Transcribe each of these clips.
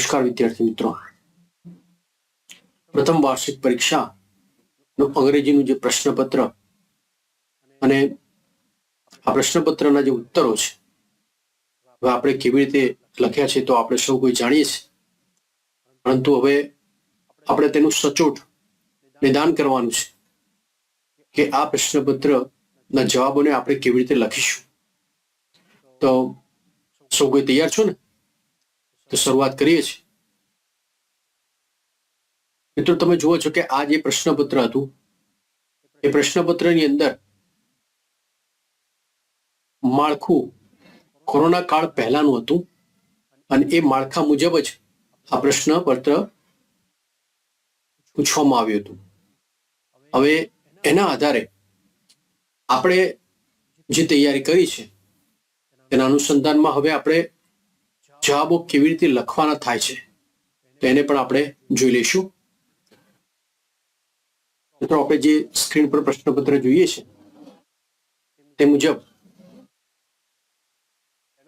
નમસ્કાર વિદ્યાર્થી મિત્રો, પ્રથમ વાર્ષિક પરીક્ષાનું અંગ્રેજીનું જે પ્રશ્નપત્ર અને આ પ્રશ્નપત્રના જે ઉત્તરો છે હવે આપણે કેવી રીતે લખ્યા છે તો આપણે સૌ કોઈ જાણીએ છીએ, પરંતુ હવે આપણે તેનું સચોટ નિદાન કરવાનું છે કે આ પ્રશ્નપત્રના જવાબોને આપણે કેવી રીતે લખીશું. તો સૌ કોઈ તૈયાર છો ને? તો શરૂઆત કરીએ છીએ. મિત્રો, તમે જુઓ છો કે આ જે પ્રશ્નપત્ર હતું એ પ્રશ્નપત્રની અંદર માળખું કોરોના કાળ પહેલાનું હતું અને એ માળખા મુજબ જ આ પ્રશ્નપત્ર પૂછવામાં આવ્યું હતું. હવે એના આધારે આપણે જે તૈયારી કરી છે તેના અનુસંધાનમાં હવે આપણે જવાબો કેવી રીતે લખવાના થાય છે તો એને પણ આપણે જોઈ લઈશું. મિત્રો, આપણે જે સ્ક્રીન પર પ્રશ્નપત્ર જોઈએ છે તે મુજબ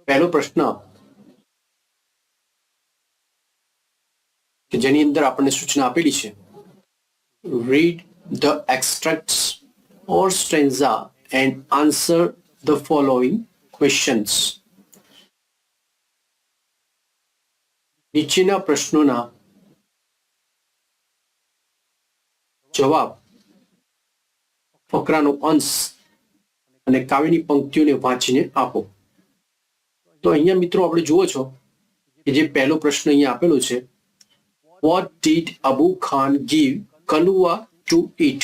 પહેલો પ્રશ્ન કે જેની અંદર આપણને સૂચના આપેલી છે, read the extracts or stanza and answer the following questions. નીચેના પ્રશ્નોના જવાબ ફકરાનો અંશ અને કાવ્યની પંક્તિઓને વાંચીને આપો. તો અહીંયા મિત્રો આપણે જુઓ છો કે જે પહેલો પ્રશ્ન અહીંયા આપેલો છે, what did Abu Khan give Kalua to eat?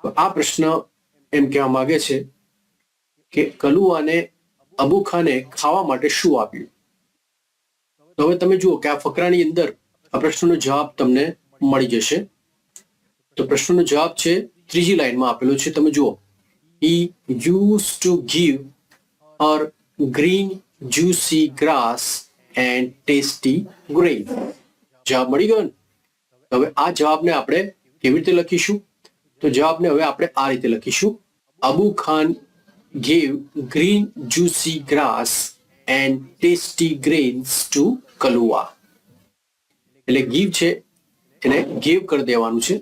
આ પ્રશ્ન એમ કહેવા માંગે છે કે કલુઆને અબુ ખાને ખાવા માટે શું આપ્યું. તો હવે તમે જુઓ કે આ ફકરાની અંદર આ પ્રશ્નનો જવાબ તમને મળી જશે. તો પ્રશ્નનો જવાબ છે ત્રીજી લાઈનમાં આપેલો છે. તમે જુઓ, he used to give her green juicy grass and tasty grain. જવાબ મળી ગયો ને? હવે આ જવાબને આપણે કેવી રીતે લખીશું? તો જવાબને હવે આપણે આ રીતે લખીશું, Abu Khan gave green juicy grass and tasty grains to Kalua. એટલે give છે એને give કરી દેવાનું છે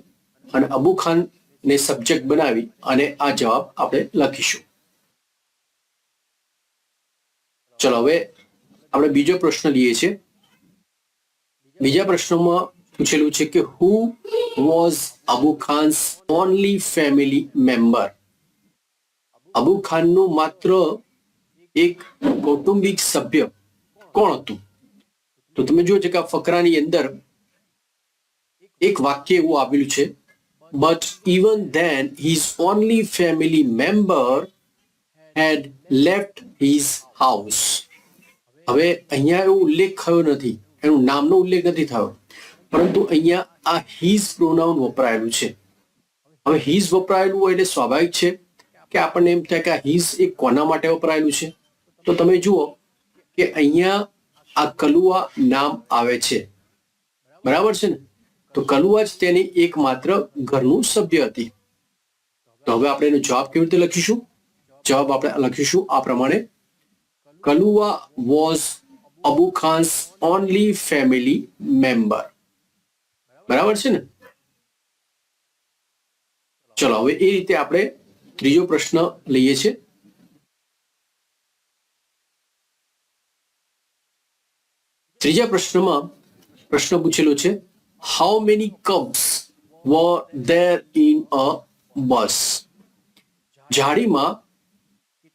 અને અબુ ખાન ને સબ્જેક્ટ બનાવી અને આ જવાબ આપણે લખીશું. ચલો, હવે આપણે બીજો પ્રશ્ન લઈએ છીએ. બીજા પ્રશ્નમાં પૂછેલું છે કે who was Abu ખાન્સ only family member? Abu ખાનનું માત્ર એક કૌટુંબિક સભ્ય કોણ હતું? તો તમે જુઓ છો કે આ ફકરાની અંદર એક વાક્ય એવું આવેલું છે, but even then his only family member had left his house. હવે અહીંયા એવો ઉલ્લેખ થયો નથી, એનું નામનો ઉલ્લેખ નથી થયો, પરંતુ અહીંયા આ his પ્રોનાઉન વપરાયેલું છે. હવે his વપરાયેલું હોય એટલે સ્વાભાવિક છે કે આપણને એમ થાય કે આ his એ કોના માટે વપરાયેલું છે. તો તમે જુઓ કે અહીંયા આ કલુઆ નામ આવે છે, બરાબર છે ને? તો કલુઆ જ તેની એકમાત્ર ઘરનું સભ્ય હતી. તો હવે આપણે એનો જવાબ કેવી રીતે લખીશું? જવાબ આપણે લખીશું આ પ્રમાણે, Kalua was Abu Khan's only family member. બરાબર છે ને? ચલો, હવે એ રીતે આપણે ત્રીજો પ્રશ્ન લઈએ છીએ. ત્રીજા પ્રશ્નમાં પ્રશ્ન પૂછેલો છે, how many cubs were there in a bush? ઝાડીમાં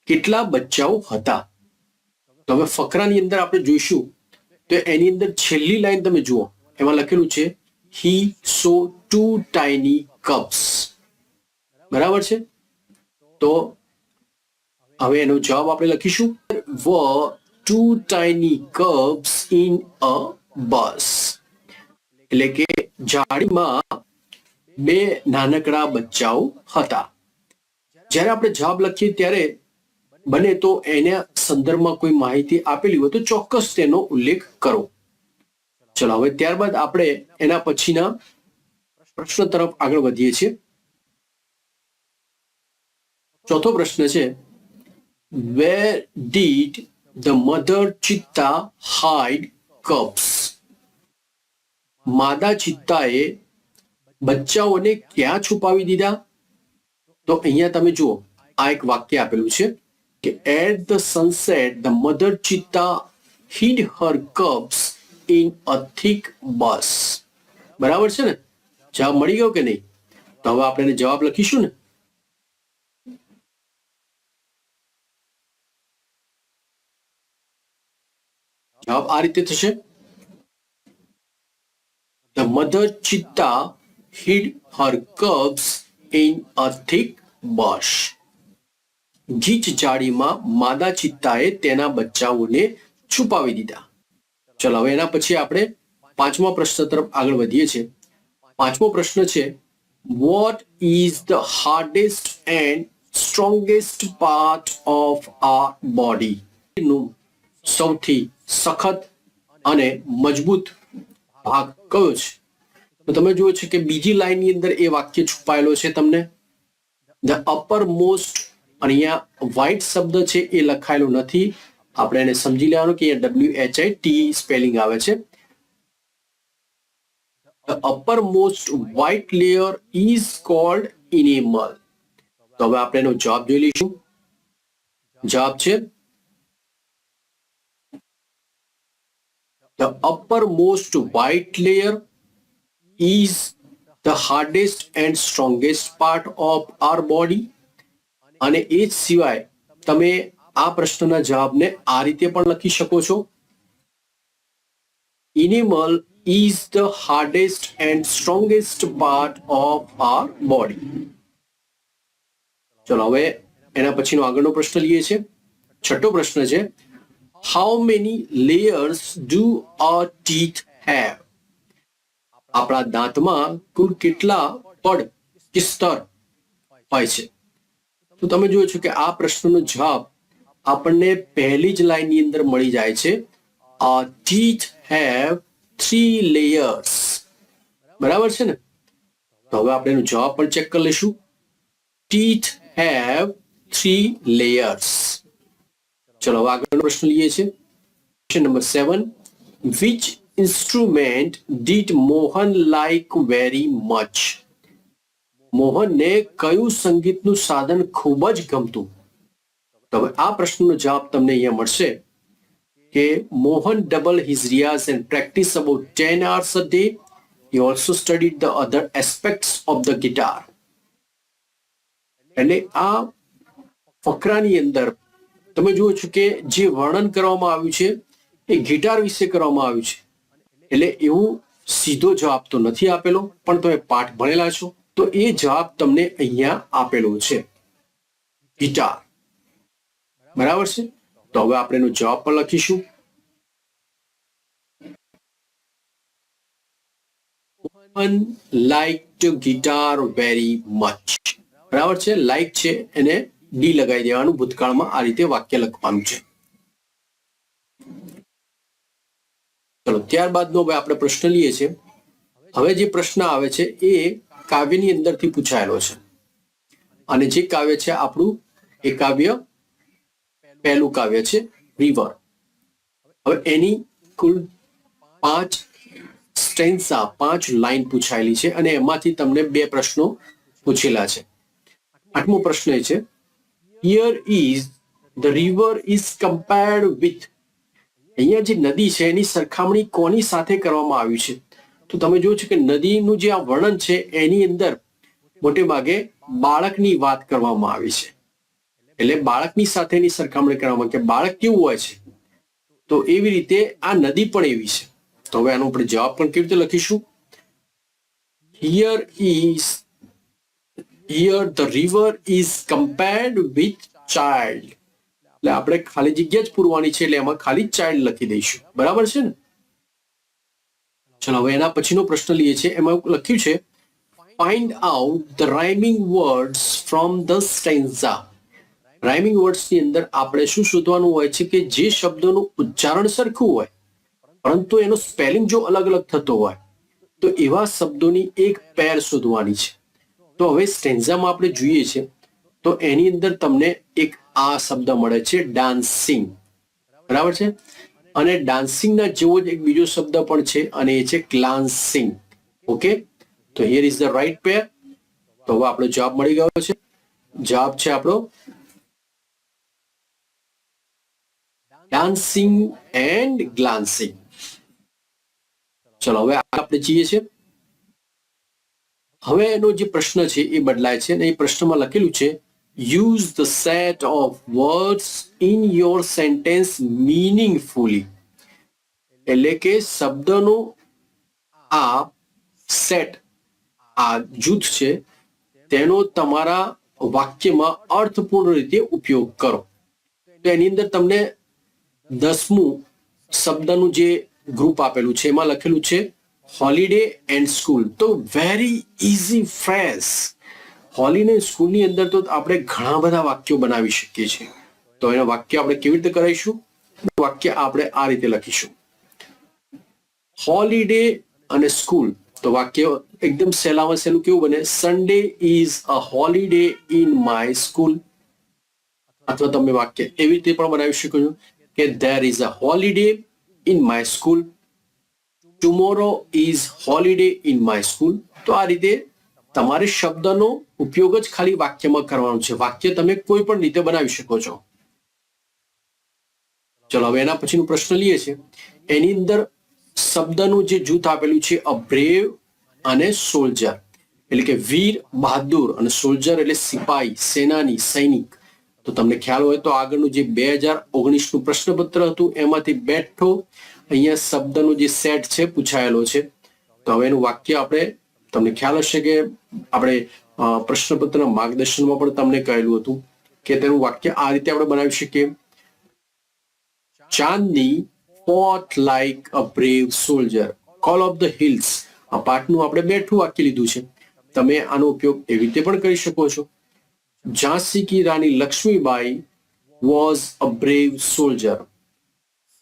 કેટલા બચ્ચાઓ હતા? તો હવે ફકરાની અંદર આપણે જોઈશું તો એની અંદર છેલ્લી લાઈન તમે જુઓ, એમાં લખેલું છે he saw two tiny cubs. બરાબર છે? તો હવે એનો જવાબ આપણે લખીશું, were two tiny cubs in a bus. એટલે કે ઝાડીમાં બે નાનકડા બચ્ચાઓ હતા. જ્યારે આપણે જવાબ લખીએ ત્યારે બને તો એના સંદર્ભમાં કોઈ માહિતી આપેલી હોય તો ચોક્કસ તેનો ઉલ્લેખ કરો. ચલો, હવે ત્યારબાદ આપણે એના પછીના પ્રશ્ન તરફ આગળ વધીએ છીએ. ચોથો પ્રશ્ન છે, where did the mother cheetah hide cubs. માદા ચિત્તાએ બચ્ચાઓને ક્યાં છુપાવી દીધા? તો અહીંયા તમે જુઓ, આ એક વાક્ય આપેલું છે કે at the sunset the mother cheetah hid her cubs in a thick bus. બરાબર છે ને? જવાબ મળી ગયો કે નહીં? તો હવે આપણે એને જવાબ લખીશું ને. જવાબ આ રીતે થશે. The mother cheetah hid her cubs in a thick bush. ગીચ જાળીમાં માદા ચિત્તાએ તેના બચ્ચાઓને છુપાવી દીધા. ચલો હવે એના પછી આપણે પાંચમા પ્રશ્ન તરફ આગળ વધીએ છીએ. પાંચમો પ્રશ્ન છે, what is the hardest and strongest part of our body? નું સૌથી સખત અને મજબૂત ભાગ કયો છે? તો તમે જુઓ છો કે બીજી લાઈનની અંદર એ વાક્ય છુપાયેલો છે તમને. ધ અપર મોસ્ટ, અહીંયા વ્હાઇટ શબ્દ છે એ લખાયેલો નથી. આપણે એને સમજી લેવાનું કે અહીંયા WHIT સ્પેલિંગ આવે છે. The uppermost white layer is called enamel. તો હવે આપણે એનો જવાબ જોઈ લઈશું. જવાબ છે the uppermost white layer is the hardest and strongest part of our body. અને એ જ સિવાય તમે આ પ્રશ્નના જવાબને આ રીતે પણ લખી શકો છો. Enamel is the hardest and strongest part of our body. ચલો હવે એના પછીનો આગળનો પ્રશ્ન લઈએ છીએ. છઠ્ઠો પ્રશ્ન છે, how many layers do our teeth have? આપણા દાંતમાં કુલ કેટલા પડ કે સ્તર હોય છે? તો તમે જુઓ છો કે આ પ્રશ્નનો જવાબ આપણને પહેલી જ લાઈનની અંદર મળી જાય છે. Our teeth have 3 layers. બરાબર છે ને? તો હવે આપણે એનો જવાબ પણ ચેક કરી લઈશું. Teeth have 3 layers. ચલો હવે આગળનો પ્રશ્ન લઈએ છીએ. Question number 7. Which instrument did Mohan like very much? મોહનને કયું સંગીતનું સાધન ખૂબ જ ગમતું? તો હવે આ પ્રશ્નનો જવાબ તમને અહીંયા મળશે કે Mohan doubled his riyaz and practiced about 10 hours a day. He also studied the other aspects of the guitar. એટલે આ ફકરાની અંદર તમે જુઓ છો કે જે વર્ણન કરવામાં આવ્યું છે એ ગિટાર વિશે કરવામાં આવ્યું છે. એટલે એવું સીધો જવાબ તો નથી આપેલો, પણ તમે પાઠ ભણેલા છો તો એ જવાબ તમને અહીંયા આપેલો છે, ગિટાર. બરાબર છે? તો હવે આપણે એનો જવાબ પણ લખીશું. Mohan liked guitar very much. બરાબર છે? લાઈક છે એને ડી લગાવી દેવાનું, ભૂતકાળમાં આ રીતે વાક્ય લખવાનું છે. ચલો ત્યારબાદનો હવે આપણે પ્રશ્ન લઈએ છીએ. હવે જે પ્રશ્ન આવે છે એ કાવ્યની અંદરથી પૂછાયેલો છે. અને જે કાવ્ય છે આપણું એ કાવ્ય પહેલું કાવ્ય છે રિવર. હવે એની કુલ 5 સ્ટેન્સા 5 લાઈન પૂછાયેલી છે અને એમાંથી તમને 2 પ્રશ્નો પૂછેલા છે. 8મો પ્રશ્ન એ છે, here is the river is compared with. અહીંયા જે નદી છે એની સરખામણી કોની સાથે કરવામાં આવી છે? તો તમે જુઓ છો કે નદીનું જે આ વર્ણન છે એની અંદર મોટે ભાગે બાળકની વાત કરવામાં આવી છે. એટલે બાળકની સાથેની સરખામણી કરવામાં કે બાળક કેવું હોય છે, તો એવી રીતે આ નદી પણ એવી છે. તો હવે આનો આપણે જવાબ પણ કેવી રીતે લખીશું? Here the river is compared with child. એટલે આપણે ખાલી જગ્યા જ પૂરવાની છે, એટલે એમાં ખાલી ચાઇલ્ડ લખી દઈશું. બરાબર છે ને? ચલો હવે એના પછીનો પ્રશ્ન લઈએ છીએ. એમાં લખ્યું છે, find out the rhyming words from the stanza. Rhyming વર્ડ્સની અંદર આપણે શું શોધવાનું હોય છે કે જે શબ્દોનું ઉચ્ચારણ સરખું હોય પરંતુ એનો સ્પેલિંગ જો અલગ અલગ થતો હોય તો એવા શબ્દોની એક પેર શોધવાની છે. તો હવે સ્ટેન્ઝામાં આપણે જોઈએ છે તો એની અંદર તમને એક આ શબ્દ મળે છે ડાન્સિંગ. બરાબર છે? અને ડાન્સિંગના જેવો જ એક બીજો શબ્દ પણ છે અને એ છે ગ્લાન્સિંગ. ઓકે, તો હિયર ઇઝ ધ રાઈટ પેર. તો હવે આપણો જવાબ મળી ગયો છે. જવાબ છે આપણો ડાન્સિંગ એન્ડ ગ્લાન્સિંગ. ચલો હવે આપણે જઈએ છીએ. હવે એનો જે પ્રશ્ન છે એ બદલાય છે અને એ પ્રશ્નમાં લખેલું છે use the set of words in your sentence meaningfully. એટલે કે શબ્દનો આ સેટ, આ જૂથ છે તેનો તમારા વાક્યમાં અર્થપૂર્ણ રીતે ઉપયોગ કરો. તો એની અંદર તમને 10મું શબ્દનું જે ગ્રુપ આપેલું છે એમાં લખેલું છે હોલિડે એન્ડ સ્કૂલ. તો વેરી ઇઝી ફ્રેઝ. હોલિડે સ્કૂલની અંદર તો આપણે ઘણા બધા વાક્યો બનાવી શકીએ છીએ. તો એના વાક્ય આપણે કેવી રીતે કરાવીશું? વાક્ય આપણે આ રીતે લખીશું, હોલિડે અને સ્કૂલ. તો વાક્ય એકદમ સહેલામાં સહેલું કેવું બને? Sunday is a Holiday Inn my school. અથવા તમે વાક્ય એવી રીતે પણ બનાવી શકો છો કે there is a holiday in my school. tomorrow is holiday in my school. તો આ રીતે તમારે શબ્દનો ઉપયોગ જ ખાલી વાક્યમાં કરવાનો છે. વાક્ય તમે કોઈ પણ રીતે બનાવી શકો છો. ચલો હવે એના પછીનો પ્રશ્ન લઈએ છે. એની અંદર શબ્દનું જે જૂથ આપેલું છે અ બ્રેવ અને સોલ્જર, એટલે કે વીર બહાદુર અને સોલ્જર એટલે સિપાઈ, સેનાની, સૈનિક. તો તમને ખ્યાલ હોય તો આગળનું જે 2019નું પ્રશ્નપત્ર હતું એમાંથી બેઠો અહીંયા શબ્દનો જે સેટ છે પૂછાયેલો છે. તો હવે એનું વાક્ય આપણે, તમને ખ્યાલ હશે કે આપણે પ્રશ્નપત્રના માર્ગદર્શનમાં પણ તમને કહેલું હતું કે તેનું વાક્ય આ રીતે આપણે બનાવી શકીએ, ચાંદની fought like a brave soldier, call of the hills. આ પાઠનું આપણે બેઠું વાક્ય લીધું છે. તમે આનો ઉપયોગ એવી રીતે પણ કરી શકો છો, ઝાંસી કી રાણી Lakshmibai was a brave soldier.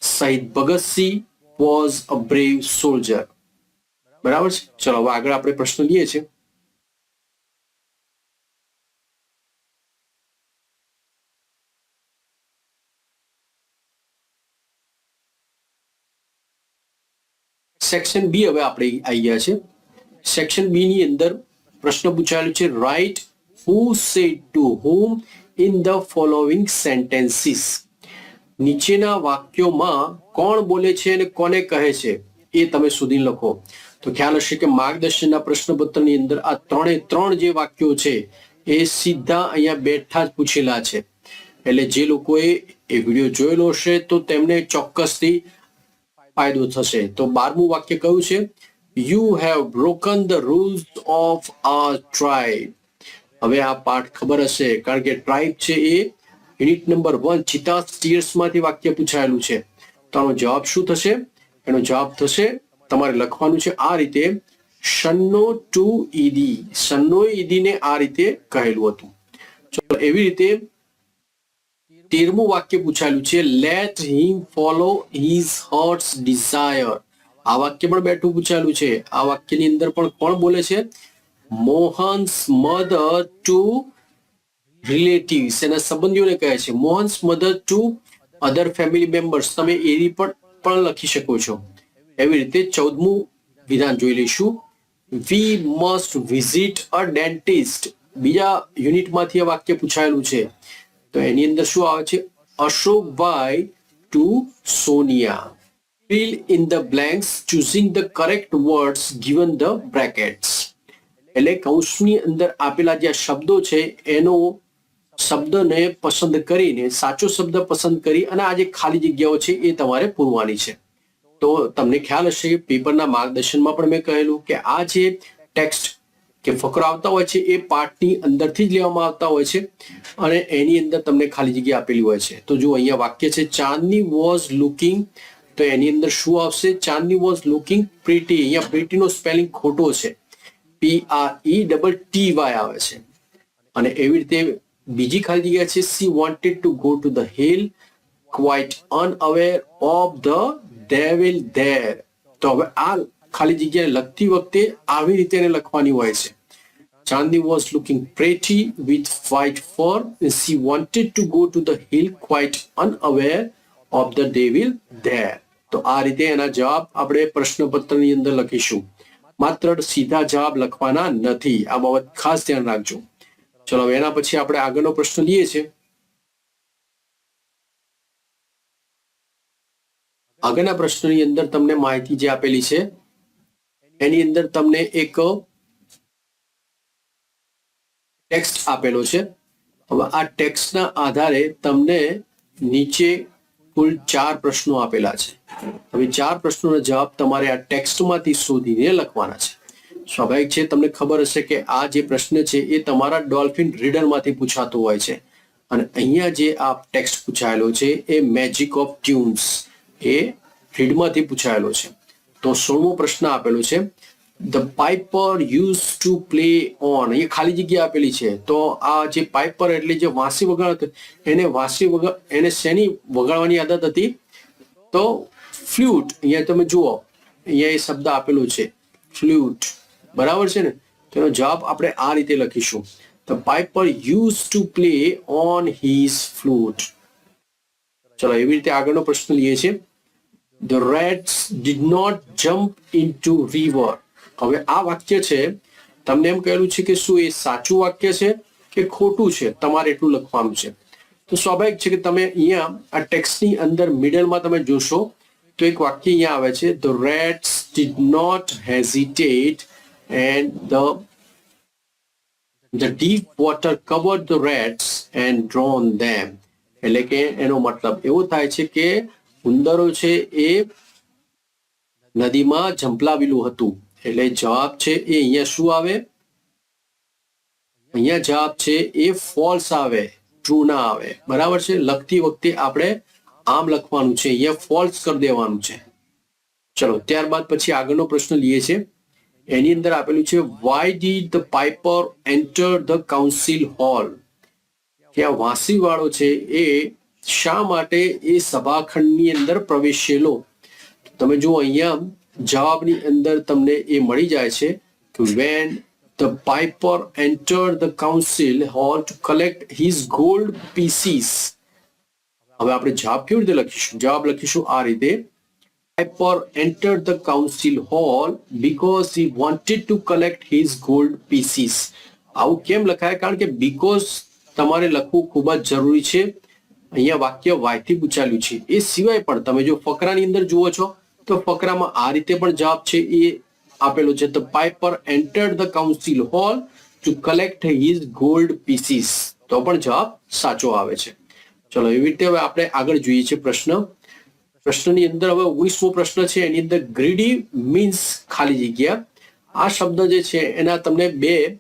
શહીદ Bhagat Singh was a brave soldier. બરાબર છે. ચલો હવે આગળ આપણે પ્રશ્ન લઈએ છીએ. સેક્શન બી હવે આપણે આવી ગયા છે. સેક્શન બી ની અંદર પ્રશ્ન પૂછાયેલું છે right who said to whom in the following sentences. નીચેના વાક્યોમાં કોણ બોલે છે અને કોને કહે છે એ તમે શોધી લખો. તો ખ્યાલ હશે કે માર્ગદર્શનના પ્રશ્નપત્રની અંદર આ ત્રણે ત્રણ જે વાક્યો છે એ સીધા અહીંયા બેઠા જ પૂછેલા છે. એટલે જે લોકોએ એ વિડીયો જોયેલો હશે તો તેમને ચોક્કસથી ફાયદો થશે. તો 12મું વાક્ય કયું છે? You have broken the rules of our tribe. હવે આ પાઠ ખબર હશે કારણ કે ટ્રાઇબ છે એ યુનિટ નંબર 1 ચિતા સ્ટીયર્સમાંથી વાક્ય પૂછાયેલું છે. તો આનો જવાબ શું થશે? એનો જવાબ થશે, તમારે લખવાનું છે આ રીતે, શન્નો ટુ ઈદી. શન્નો ઈદીને આ રીતે કહેલું હતું. ચલો એવી રીતે 13મું વાક્ય પૂછાયેલું છે let him follow his heart's desire. આ વાક્ય પણ બેઠું પૂછાયેલું છે. આ વાક્યની અંદર પણ કોણ બોલે છે? મોહન્સ મધર ટુ રિલેટિવ્સ, એના સંબંધીઓને કહે છે. Mohan's mother to other family members. તમે એવી પણ લખી શકો છો. એવી રીતે 14મું વિધાન જોઈ લઈશું. We must visit a dentist. બીજા યુનિટમાંથી આ વાક્ય પૂછાયેલું છે. તો એની અંદર શું આવે છે? Ashokbhai to Sonia. fill in the blanks choosing the correct words given the brackets. એટલે કૌંસની અંદર આપેલા જે શબ્દો છે એનો શબ્દને પસંદ કરીને સાચો શબ્દ પસંદ કરી અને આ જે ખાલી જગ્યાઓ છે એ તમારે પૂરવાની છે. તો તમને ખ્યાલ હશે કે પેપરના માર્ગદર્શનમાં પણ મેં કહેલું કે આ જે ટેક્સ્ટ કે ફકરો આવતા હોય છે એ પાઠની અંદરથી જ લેવામાં આવતા હોય છે અને એની અંદર તમને ખાલી જગ્યા આપેલી હોય છે. તો જો અહીંયા વાક્ય છે ચાંદની વોઝ લુકિંગ, તો એની અંદર શું આવશે? ચાંદની વોઝ લુકિંગ પ્રીટી. અહીંયા પ્રીટી નો સ્પેલિંગ ખોટો છે, PRETTY આવે છે. અને એવી રીતે બીજી ખાલી જગ્યા છે she wanted to go to the hill quite unaware of the devil there. તો હવે આ ખાલી જગ્યાને લખતી વખતે આવી રીતે લખવાની હોય છે. ચાંદની was looking pretty with white fur and she wanted to go to the hill quite unaware of the devil there. તો આ રીતે એના જવાબ આપણે પ્રશ્નપત્રની અંદર લખીશું. માત્ર સીધા જવાબ લખવાના નથી, આ બાબત ખાસ ધ્યાન રાખજો. ચલો હવે એના પછી આપણે આગળનો પ્રશ્ન લઈએ છીએ. આગળના પ્રશ્નની અંદર તમને માહિતી જે આપેલી છે એની અંદર તમને એક ટેક્સ્ટ આપેલો છે. હવે આ ટેક્સ્ટના આધારે તમને નીચે કુલ 4 પ્રશ્નો આપેલા છે. હવે 4 પ્રશ્નોના જવાબ તમારે આ ટેક્સ્ટમાંથી શોધીને લખવાના છે. સ્વાભાવિક છે, તમને ખબર હશે કે આ જે પ્રશ્ન છે એ તમારા ડોલ્ફિન રીડરમાંથી પૂછાતો હોય છે, અને અહીંયા જે આ ટેક્સ્ટ પૂછાયેલો છે એ મેજિક ઓફ ટ્યુન્સ એ રીડમાંથી પૂછાયેલો છે. તો 16મો પ્રશ્ન આપેલો છે, the piper use to play on, એ ખાલી જગ્યા આપેલી છે. તો આ જે પાઇપર એટલે જે વાંસી વગાડતો, એને શેની વગાડવાની આદત હતી? તો ફ્લ્યુટ. અહીંયા તમે જુઓ, અહીંયા એ શબ્દ આપેલો છે ફ્લ્યુટ, બરાબર છે ને? તેનો જવાબ આપણે આ રીતે લખીશું, the piper use to play on his flute. ચલો એવી રીતે આગળનો પ્રશ્ન લઈએ છીએ. The rats did not jump into river. હવે આ વાક્ય છે, તમને એમ કહેલું છે કે શું એ સાચું વાક્ય છે કે ખોટું છે, તમારે એટલું લખવાનું છે. તો સ્વાભાવિક છે કે તમે અહીંયા આ ટેક્સ્ટની અંદર મિડલમાં તમે જોશો તો એક વાક્ય અહીંયા આવે છે, the rats did not hesitate and the deep water covered the rats and drowned them. એટલે કે એનો મતલબ એવો થાય છે કે ઉંદરો છે એ નદીમાં ઝંપલાવેલું હતું. એટલે જવાબ છે એ અહીંયા શું આવે? અહીંયા જવાબ છે એ ફોલ્સ આવે, ટ્રુ ના આવે, બરાબર છે? લખતી વખતે આપણે આમ લખવાનું છે, અહીંયા ફોલ્સ કરી દેવાનું છે. ચલો ત્યારબાદ પછી આગળનો પ્રશ્ન લઈએ છીએ. એની અંદર આપેલું છે, why did the piper enter the council hall. કે આ વાંસી વાળો છે એ શા માટે એ સભાખંડની અંદર પ્રવેશેલો? તમે જુઓ અહીંયા જવાબની અંદર તમને એ મળી જાય છે કે when the piper entered the council hall to collect his gold pieces. હવે આપણે જવાબ કેવી રીતે લખીશું? જવાબ લખીશું આ રીતે, Piper entered the council hall because he wanted to collect his gold pieces. આવું કેમ લખાય? કારણ કે because તમારે લખવું ખૂબ જ જરૂરી છે. અહીંયા વાક્ય વાયથી પૂછાયેલું છે. એ સિવાય પણ તમે જો ફકરાની અંદર જુઓ છો તો ફકરામાં આ રીતે પણ જવાબ છે એ આપેલો છે, the piper entered the council hall to collect his gold pieces. તો પણ જવાબ સાચો આવે છે. ચલો એવી રીતે હવે આપણે આગળ જોઈએ છે પ્રશ્નની અંદર. હવે 19મો પ્રશ્ન છે, એની અંદર ગ્રીડી મીન્સ ખાલી જગ્યા. આ શબ્દ જે છે એના તમને 2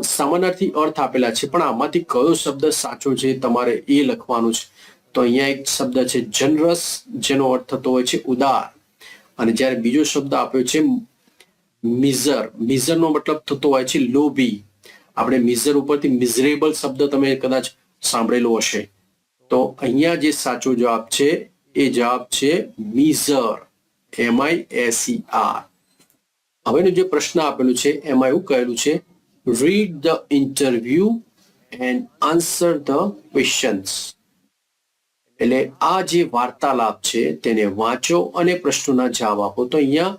સમાનાર્થી અર્થ આપેલા છે, પણ આમાંથી કયો શબ્દ સાચો છે તમારે એ લખવાનું છે. તો અહીંયા એક શબ્દ છે જનરસ, જેનો અર્થ થતો હોય છે ઉદાર, અને જ્યારે બીજો શબ્દ આપ્યો છે મિઝર. મિઝરનો મતલબ થતો હોય છે લોભી. આપણે મિઝર ઉપરથી મિઝરેબલ શબ્દ તમે કદાચ સાંભળેલો હશે. તો અહીંયા જે સાચો જવાબ છે એ જવાબ છે મિઝર, MISER. હવેનો જે પ્રશ્ન આપેલું છે એમાં એવું કહેલું છે, read the interview and answer the questions. એટલે આ જે વાર્તાલાપ છે તેને વાંચો અને પ્રશ્નોના જવાબ આપો. તો અહીંયા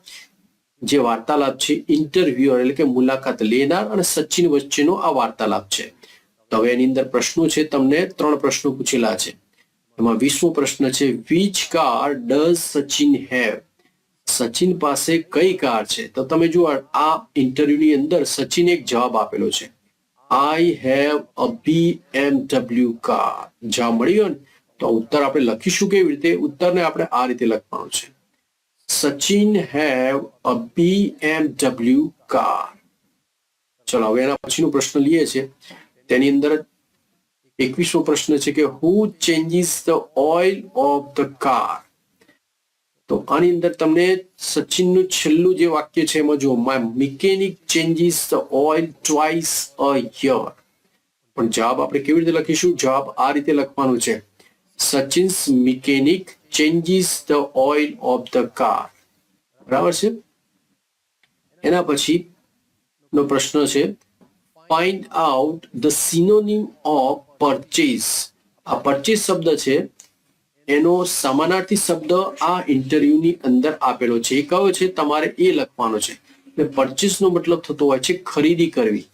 જે વાર્તાલાપ છે ઇન્ટરવ્યુઅર એટલે કે મુલાકાત લેનાર અને સચિન વચ્ચેનો આ વાર્તાલાપ છે. તો હવે એની અંદર પ્રશ્નો છે, તમને 3 પ્રશ્નો પૂછેલા છે. એમાં 20મો પ્રશ્ન છે, which car does Sachin have? Sachin પાસે કઈ કાર છે? તો તમે જુઓ આ ઇન્ટરવ્યુની અંદર સચિને એક જવાબ આપેલો છે, I have a BMW car. જવાબ મળી ગયો ને? તો ઉત્તર આપણે લખીશું કેવી રીતે? ઉત્તરને આપણે આ રીતે લખવાનું છે, Sachin have a BMW car. ચલો હવે એના પછીનો પ્રશ્ન લઈએ છીએ. તેની અંદર 21મો પ્રશ્ન છે કે who changes the oil of the car? તો આની અંદર તમને સચિનનું છેલ્લું જે વાક્ય છે એમાં જો my mechanic changes the oil twice a year. પણ જવાબ આપણે કેવી રીતે લખીશું? જવાબ આ રીતે લખવાનું છે, સચિન્સ mechanic changes the oil of the car. બરાબર છે? એના પછી નો પ્રશ્ન છે, find out the synonym of purchase. આ purchase શબ્દ છે એનો સમાનાર્થી શબ્દ આ ઇન્ટરવ્યુની અંદર આપેલો છે. એ કયો છે? તમારે એ લખવાનો છે. પરચેસ નો મતલબ થતો હોય છે ખરીદી કરવી.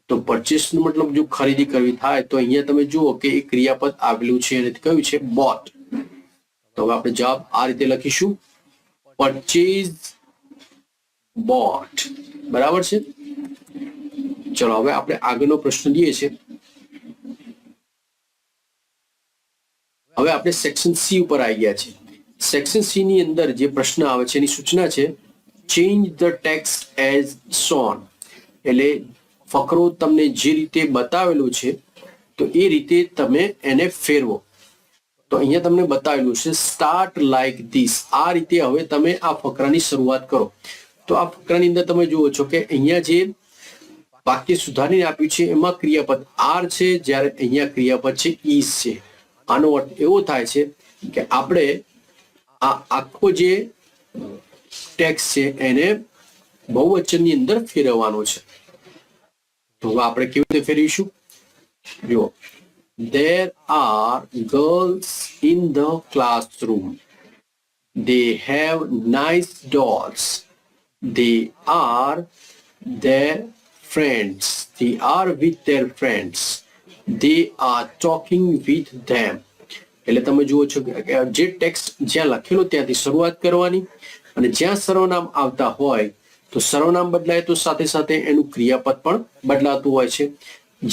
તો પરચેસ નો મતલબ જો ખરીદી કરવી થાય તો અહીંયા તમે જુઓ કે એક ક્રિયાપદ આવેલું છે અને કયું છે? બોટ. તો હવે આપણે જવાબ આ રીતે લખીશું, પરચેઝ બોટ. બરાબર છે. ચલો હવે આપણે આગળનો પ્રશ્ન લઈએ છીએ. હવે આપણે સેક્શન સી ઉપર આવી ગયા છે. સેક્શન સી ની અંદર જે પ્રશ્ન આવે છે એની સૂચના છે change the text as shown. એટલે ફકરો તમને જે રીતે બતાવેલું છે તો એ રીતે તમે એને ફેરવો. તો અહીંયા તમને બતાવેલું છે સ્ટાર્ટ લાઈક ધીસ. આ રીતે હવે તમે આ ફકરાની શરૂઆત કરો. તો આ ફકરાની અંદર તમે જુઓ છો કે અહીંયા જે વાક્ય સુધારીને આપ્યું છે એમાં ક્રિયાપદ આર છે, જ્યારે અહીંયા ક્રિયાપદ છે ઇઝ છે. આનો અર્થ એવો થાય છે કે આપણે આ આખો જે ટેક્સ્ટ છે એને બહુવચનની અંદર ફેરવવાનો છે. તો હવે આપણે કેવી રીતે ફેરવીશું? જુઓ, there are girls in the classroom. They have nice dolls. They are their friends. They are with their friends. They are talking with them. એટલે તમે જુઓ છો કે જે ટેક્સ્ટ જ્યાં લખેલો ત્યાંથી શરૂઆત કરવાની, અને જ્યાં સર્વનામ આવતા હોય તો સર્વનામ બદલાય તો સાથે સાથે એનું ક્રિયાપદ પણ બદલાતું હોય છે.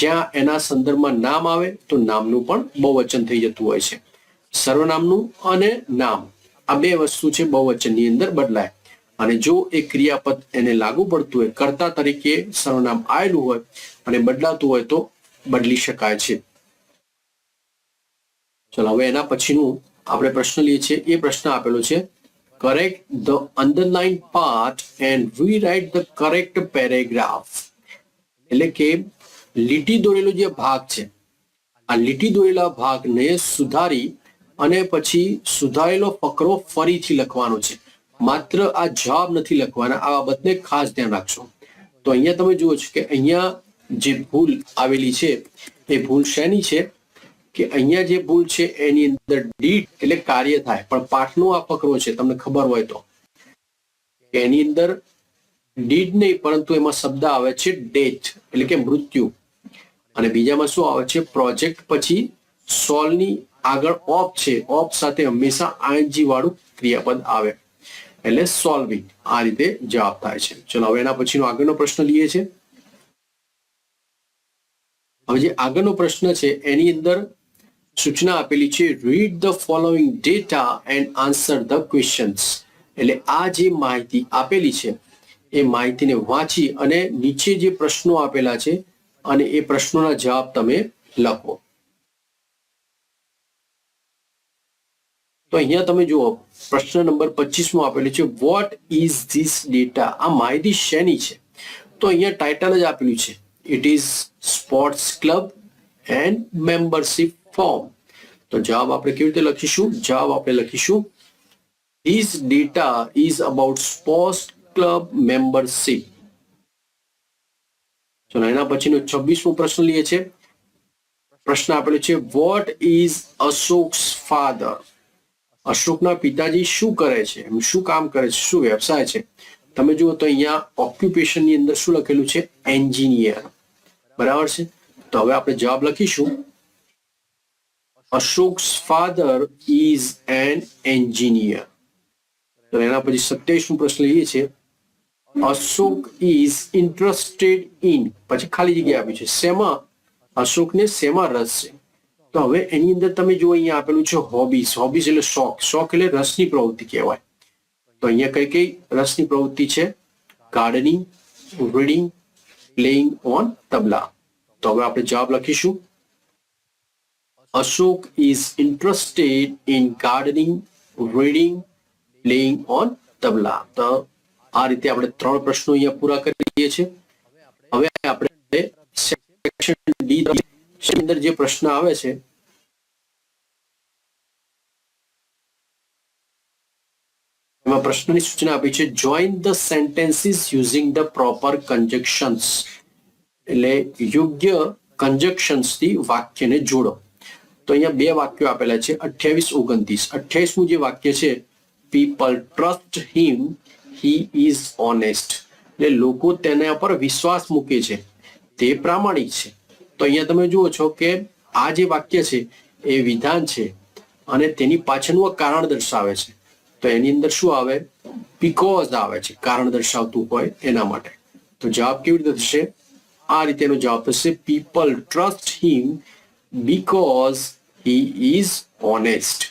જ્યાં એના સંદર્ભમાં નામ આવે તો નામનું પણ બહુવચન થઈ જતું હોય છે. સર્વનામનું અને નામ આ બે વસ્તુ છે બહુવચનની અંદર બદલાય. અને જો એ ક્રિયાપદ એને લાગુ પડતું હોય, કર્તા તરીકે સર્વનામ આવેલું હોય અને બદલાતું હોય તો બદલી શકાય છે. ચલો હવે એના પછીનું આપણે પ્રશ્ન લઈએ છીએ. એ પ્રશ્ન આપેલો છે correct the underline part and rewrite the correct paragraph. એટલે કે લીટી દોરેલો જે ભાગ છે, આ લીટી દોરેલા ભાગને સુધારી અને પછી સુધારેલો ફકરો ફરીથી લખવાનો છે. માત્ર આ જવાબ નથી લખવાના. આ બાબતને ખાસ ધ્યાન રાખશો. તો અહીંયા તમે જુઓ છો કે અહીંયા જે ભૂલ આવેલી છે એ ભૂલ શેની છે કે અહીંયા જે ભૂલ છે એની અંદર ડીડ એટલે કાર્ય થાય, પણ પાઠનો આ ફકરો છે તમને ખબર હોય તો એની અંદર ડીડ નહીં પરંતુ એમાં શબ્દ આવે છે ડેથ એટલે કે મૃત્યુ, અને બીજામાં શું આવે છે પ્રોજેક્ટ પછી સોલ્વની આગળ ઓફ છે, ઓફ સાથે હંમેશા આઈએનજી વાળું ક્રિયાપદ આવે એટલે સોલ્વિંગ. આ રીતે જવાબ થાય છે. ચલો હવે એના પછીનો આગળનો પ્રશ્ન લઈએ છે. હવે જે આગળનો પ્રશ્ન છે એની અંદર સૂચના આપેલી છે read the following data and answer the questions. એટલે આ જે માહિતી આપેલી છે એ માહિતીને વાંચી અને નીચે જે પ્રશ્નો આપેલા છે અને એ પ્રશ્નોના જવાબ તમે લખો. તો અહીંયા તમે જુઓ પ્રશ્ન નંબર 25 માં આપેલું છે વોટ ઇઝ ધીસ ડેટા. આ માહિતી શેની છે? તો અહીંયા ટાઇટલ જ આપેલું છે it is sports club and membership form. તો જવાબ આપણે કેવી રીતે લખીશું? જવાબ આપણે લખીશું this data is about sports club membership. ચલો એના પછીનો 26મો પ્રશ્ન લઈએ છે. પ્રશ્ન આપેલો છે વોટ ઇઝ અશોક્સ ફાધર. અશોકના પિતાજી શું કરે છે, શું કામ કરે છે, શું વ્યવસાય છે? તમે જુઓ તો અહીંયા ઓક્યુપેશન ની અંદર શું લખેલું છે? એન્જિનિયર. બરાબર છે. તો હવે આપણે જવાબ લખીશું અશોક્સ ફાધર ઇઝ એન એન્જિનિયર. તો એના પછી 27મો પ્રશ્ન લઈએ છે અશોક ઇઝ ઇન્ટરેસ્ટેડ ઇન, પછી ખાલી જગ્યા આપી છે શેમાં? અશોકને શેમાં રસ છે? તો હવે એની અંદર તમે જો અહીંયા આપેલું છે હોબીઝ. હોબીઝ એટલે શોખ. શોખ એટલે રસની પ્રવૃત્તિ કહેવાય. તો અહીંયા કઈ કઈ રસની પ્રવૃત્તિ છે? Gardening, reading, playing on tabla. તો હવે આપણે જવાબ લખીશું Ashok is interested in gardening, reading, playing on tabla. તો આ રીતે આપણે 3 પ્રશ્નો અહીંયા પૂરા કરી દઈએ છીએ. હવે આપણે સેક્શન ડી અંદર જે પ્રશ્ન આવે છે એમાં પ્રશ્નની સૂચના આપી છે join the sentences using the proper કન્જક્શન્સ. એટલે યોગ્ય કન્જક્શન્સ થી વાક્યને જોડો. તો અહીંયા બે વાક્યો આપેલા છે 28-29. 28મું જે વાક્ય છે, people trust him, he is honest. એટલે લોકો તેના પર વિશ્વાસ મૂકે છે, તે પ્રામાણિક છે. તો અહીંયા તમે જુઓ છો કે આ જે વાક્ય છે એ વિધાન છે અને તેની પાછળનું કારણ દર્શાવે છે. તો એની અંદર શું આવે? બીકોઝ આવે છે, કારણ દર્શાવતું હોય એના માટે. તો જવાબ કેવી રીતે થશે? આ રીતેનો જવાબ થશે, people trust him because he is honest.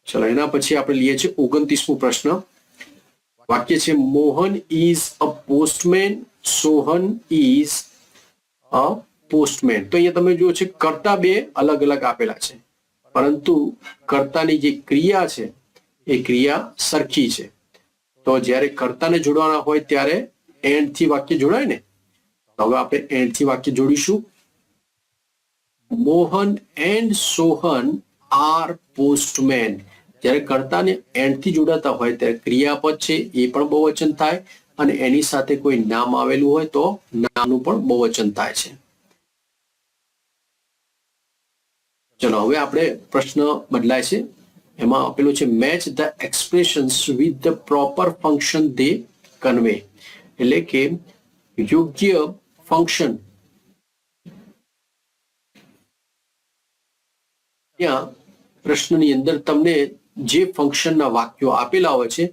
ચલો એના પછી આપણે લઈએ છીએ 29મો પ્રશ્ન. વાક્ય છે, Mohan is a postman, Sohan is a postman. તો અહીંયા તમે જુઓ છે કર્તા બે અલગ અલગ આપેલા છે, પરંતુ કર્તાની જે ક્રિયા છે એ ક્રિયા સરખી છે. તો જ્યારે કર્તાને જોડવાના હોય ત્યારે એન્ડ થી વાક્ય જોડાય ને. તો હવે આપણે એન્ડ થી વાક્ય જોડીશું. Mohan and Sohan are postmen. જ્યારે કર્તાને એન્ડ થી જોડાતા હોય ત્યારે ક્રિયાપદ છે એ પણ બહુવચન થાય, અને એની સાથે કોઈ નામ આવેલું હોય તો નામનું પણ બહુવચન થાય છે. ચલો હવે આપણે પ્રશ્ન બદલાય છે. એમાં આપેલું છે, match the expressions with the proper function they convey. એટલે કે યોગ્ય ફંક્શન ત્યાં પ્રશ્નની અંદર તમને જે ફંક્શનના વાક્યો આપેલા હોય છે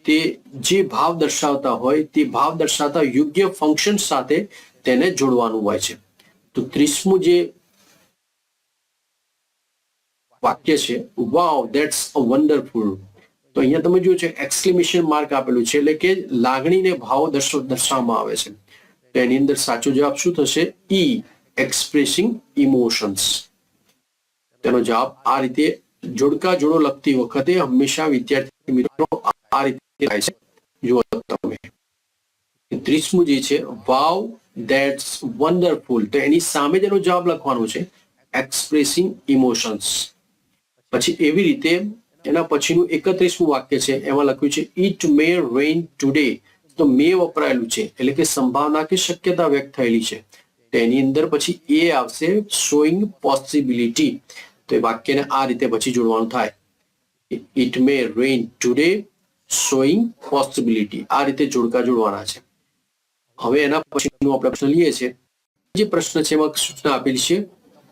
તે જે ભાવ દર્શાવતા હોય તે ભાવ દર્શાવતા યોગ્ય ફંક્શન સાથે તેને જોડવાનું હોય છે. તો 30મું જે વાક્ય છે, વાવ ધેટ્સ અ વન્ડરફુલ. તો અહીંયા તમે જુઓ છો એક્સક્લેમેશન માર્ક આપેલું છે, એટલે કે લાગણીને ભાવ દર્શાવવામાં આવે છે. તો એની અંદર સાચો જવાબ શું થશે? ઈ, એક્સપ્રેસિંગ ઇમોશન્સ. તેનો જવાબ આ રીતે જોડકા જોડો લખતી વખતે હંમેશા વિદ્યાર્થી મિત્રો આ રીતે થાય છે. જુઓ તમે 30મું જે છે, વાવ ધેટ્સ વન્ડરફુલ. તો એની સામે જેનો જવાબ લખવાનો છે એક્સપ્રેસિંગ ઇમોશન્સ. પછી એવી રીતે એના પછીનું 31મું વાક્ય છે, એમાં લખ્યું છે ઇટ મે રેઇન ટુડે. તો મે વપરાયેલું છે, એટલે કે સંભાવના કે શક્યતા વ્યક્ત થયેલી છે. તેની અંદર પછી એ આવશે, શોઈંગ પોસિબિલિટી. તો એ વાક્યને આ રીતે પછી જોડવાનું થાય, it may rain today showing possibility. આ રીતે જોડકા જોડવાના છે. હવે એના પછીનો આપણે પ્રશ્ન લઈએ છીએ. જે પ્રશ્ન છે એમાં સૂચના આપેલી છે,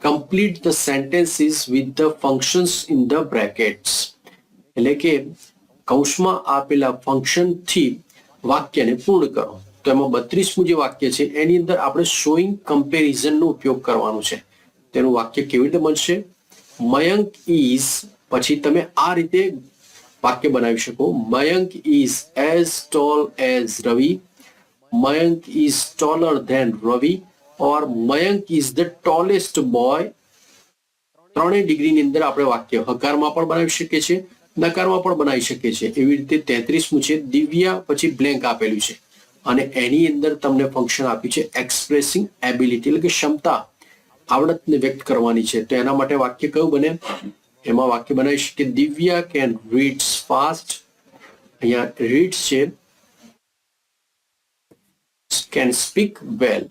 complete the sentences with the functions in the brackets. એટલે કે કૌંસમાં આપેલા ફંક્શન થી વાક્યને પૂર્ણ કરો. તો એમાં 32મું જે વાક્ય છે એની અંદર આપણે શોઈંગ કમ્પેરિઝન નો ઉપયોગ કરવાનો છે. તેનું વાક્ય કેવી રીતે બનશે? મયંક ઇઝ, પછી તમે આ રીતે વાક્ય બનાવી શકો, Mayank is as tall as Ravi, Mayank is taller than Ravi, or Mayank is the tallest boy. ત્રણેય ડિગ્રીની અંદર આપણે વાક્ય હકારમાં પણ બનાવી શકીએ છીએ, નકારમાં પણ બનાવી શકીએ છીએ. એવી રીતે 33મું છે, દિવ્યા, પછી બ્લેન્ક આપેલું છે અને એની અંદર તમને ફંક્શન આપ્યું છે એક્સપ્રેસિંગ એબિલિટી, એટલે કે ક્ષમતા, આવડતને વ્યક્ત કરવાની છે. તો એના માટે વાક્ય કયું બને? એમાં વાક્ય બનાવી શકીએ, દિવ્યા કેન રીડ્સ ફાસ્ટ. અહીંયા રીડ્સ છે, કેન સ્પીક વેલ.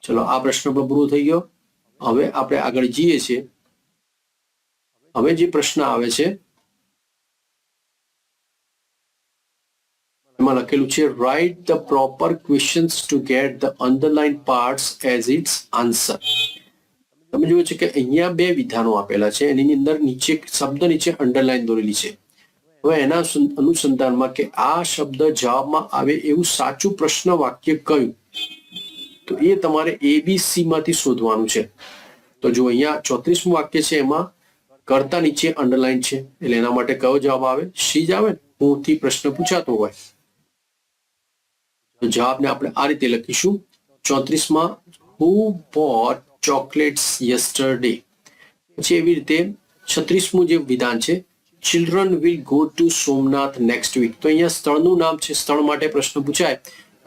ચલો આ પ્રશ્ન પણ પૂરો થઈ ગયો. હવે આપણે આગળ જઈએ છીએ. હવે જે પ્રશ્ન આવે છે એમાં લખેલું છે, write the proper questions to get the underline parts as its answer. તમે જુઓ છો કે અહીંયા બે વિધાનો આપેલા છે, એની અંદર નીચે શબ્દ નીચે અંડરલાઇન દોરેલી છે. હવે એના અનુસંધાનમાં કે આ શબ્દ જવાબમાં આવે એવું સાચું પ્રશ્ન વાક્ય કયું, તો એ તમારે ABC માંથી શોધવાનું છે. તો જો અહીંયા 34મું વાક્ય છે, એમાં કર્તા નીચે અંડરલાઇન છે, એટલે એના માટે કયો જવાબ આવે? સી જ આવે ને, હું થી પ્રશ્ન પૂછાતો હોય. તો જવાબને આપણે આ રીતે લખીશું. 34માં હુ બોટ ચોકલેટ્સ યસ્ટરડે. પછી એવી રીતે 36મું જે વિધાન છે, children will go to Somnath next week. તો અહીંયા સ્થળનું નામ છે, સ્થળ માટે પ્રશ્ન પૂછાય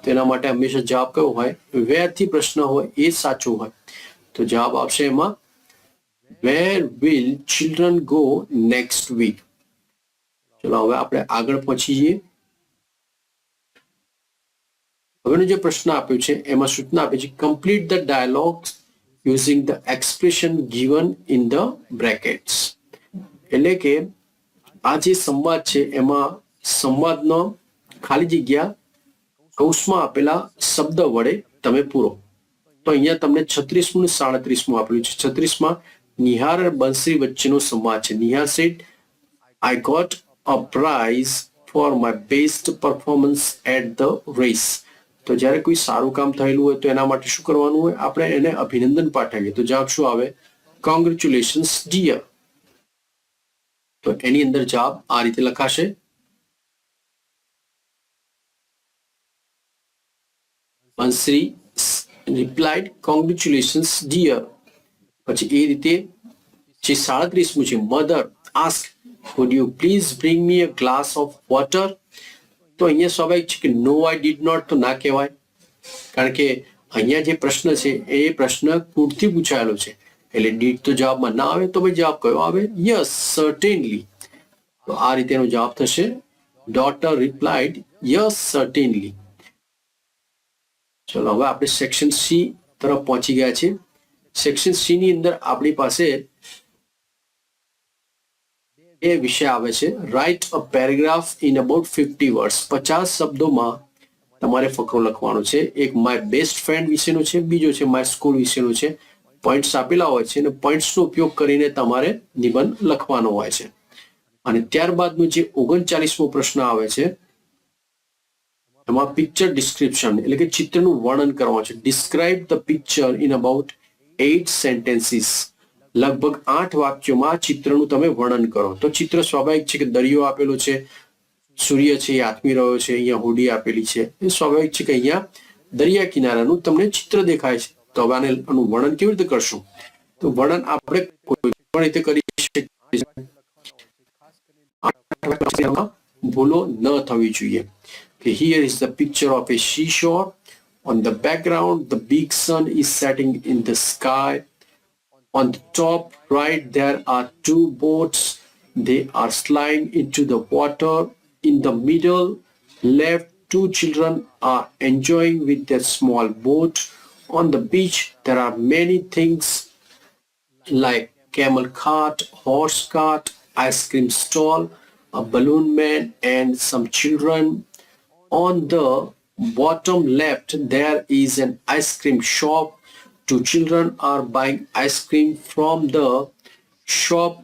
તો એના માટે હંમેશા જવાબ કયો હોય? વેર થી પ્રશ્ન હોય એ સાચો હોય. તો જવાબ આવશે એમાં, where will children go next week. ચલો હવે આપણે આગળ પહોંચીએ. હવેનો જે પ્રશ્ન આપ્યો છે એમાં સૂચના આપે છે, complete the dialogues using the expression given in the brackets. એટલે કે આ જે સંવાદ છે એમાં સંવાદનો ખાલી જગ્યા કૌંસમાં આપેલા શબ્દ વડે તમે પૂરો. તો અહીંયા તમને 36મું ને 37મું આપેલું છે. 36માં નિહાર અને બંસરી વચ્ચેનો સંવાદ છે. Nihar said, I got a prize for my best performance at the race. તો જ્યારે કોઈ સારું કામ થયેલું હોય તો એના માટે શું કરવાનું હોય? આપણે એને અભિનંદન પાઠવીએ. તો જવાબ શું આવે? Congratulations dear. તો એની અંદર જવાબ આ રીતે લખાશે. Bansari replied, congratulations dear. પછી એ રીતે જે 37મું છે, mother asked, would you please bring me a glass of water? તો અહીંયા સ્વાભાવિક છે કે no I did not તો ના કહેવાય, કારણ કે અહીંયા જે પ્રશ્ન છે એ પ્રશ્ન પૂરથી પૂછાયેલો છે એટલે did તો જવાબમાં ના આવે. તો ભાઈ જવાબ કયો આવે? yes certainly. તો આ રીતેનો જવાબ થશે daughter replied yes certainly. ચલો હવે આપણે સેક્શન સી તરફ પહોંચી ગયા છે. સેક્શન સી ની અંદર આપણી પાસે એ વિષય આવે છે write a paragraph in about 50 words. 50 શબ્દોમાં તમારે ફકરો લખવાનો છે. એક માય બેસ્ટ ફ્રેન્ડ વિશેનો છે, બીજો છે માય સ્કૂલ વિશેનો છે. પોઈન્ટ્સ આપેલા હોય છે અને પોઈન્ટ્સનો ઉપયોગ કરીને તમારે નિબંધ લખવાનો હોય છે. અને ત્યારબાદનો જે 39મો પ્રશ્ન આવે છે એમાં પિક્ચર ડિસ્ક્રિપ્શન એટલે કે ચિત્રનું વર્ણન કરવાનું છે. Describe the picture in about 8 sentences. લગભગ 8 વાક્યોમાં ચિત્રનું તમે વર્ણન કરો. તો ચિત્ર સ્વાભાવિક છે કે દરિયો આપેલો છે, સૂર્ય છે એ આથમી રહ્યો છે, અહીંયા હોડી આપેલી છે. એ સ્વાભાવિક છે કે અહીંયા દરિયા કિનારાનું તમને ચિત્ર દેખાય છે. તો હવે આનું વર્ણન કેવી રીતે કરશું? તો વર્ણન આપણે કોઈ પણ રીતે કરી શકીએ. ભૂલો ન થવી જોઈએ. Here is the picture of a seashore. On the background, the big sun is setting in the sky. On the top right, there are 2 boats. They are sliding into the water. In the middle left, 2 children are enjoying with their small boat. On the beach, there are many things like camel cart, horse cart, ice cream stall, a balloon man, and some children. On the bottom left, there is an ice cream shop. 2 children are buying ice cream from the shop.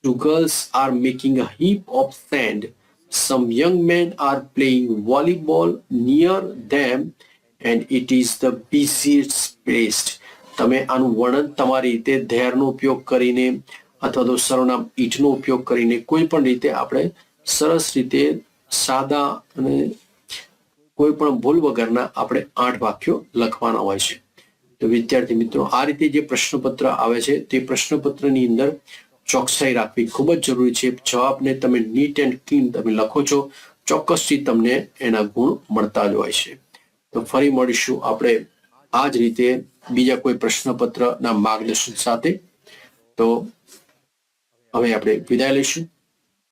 2 girls are making a heap of sand. Some young men are playing volleyball near them, and it is the busiest place. તમે આનું વર્ણન તમારી રીતે ધેરનો ઉપયોગ કરીને અથવા તો સર્વનામ ઈટનો ઉપયોગ કરીને કોઈ પણ રીતે આપણે સરસ રીતે સાદા અને કોઈ પણ ભૂલ વગરના આપણે 8 વાક્યો લખવાના હોય છે. તો વિદ્યાર્થી મિત્રો આ રીતે જે પ્રશ્નપત્ર આવે છે તે પ્રશ્નપત્રની અંદર ચોકસાઈ રાખવી ખૂબ જ જરૂરી છે. જવાબને તમે નીટ એન્ડ ક્લીન તમે લખો છો, ચોક્કસથી તમને એના ગુણ મળતા જ હોય છે. તો ફરી મળીશું આપણે આ જ રીતે બીજા કોઈ પ્રશ્નપત્રના માર્ગદર્શન સાથે. તો હવે આપણે વિદાય લઈશું.